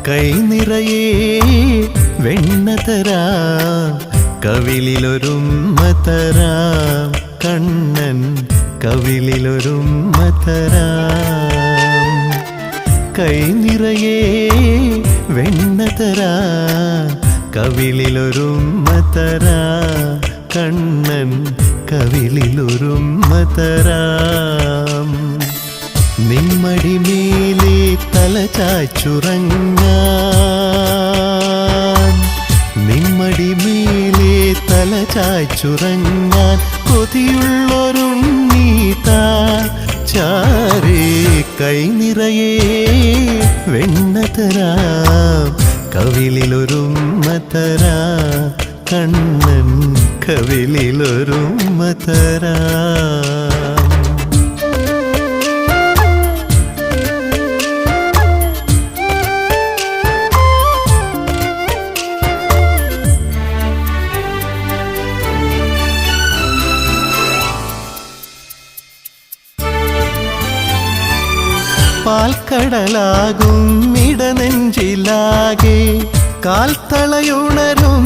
കൈ നിറയെ വെണ്ണ തരാം, കവിളിലൊരുമ്മ തരാം, കണ്ണൻ കവിളിലൊരുമ്മ തരാം. കൈ നിറയെ വെണ്ണ തരാം, കവിളിലൊരുമ്മ തരാം, കണ്ണൻ കവിളിലൊരുമ്മ തരാം. നിമ്മടി മേലെ തല ചായ്ച്ചുറങ്ങാൻ, നിമ്മടി മേലെ തല ചായ്ച്ചുറങ്ങാൻ കൊതിയുള്ളൊരുണ്ണീതാ ചാരേ. കൈ നിറയെ വെണ്ണ തരാം, കവിളിലൊരുമ്മ തരാം, കണ്ണൻ കവിളിലൊരുമ്മ തരാം. പാൽക്കടലാകും ഇടനെഞ്ചിലാകെ കാൽത്തളയുണരും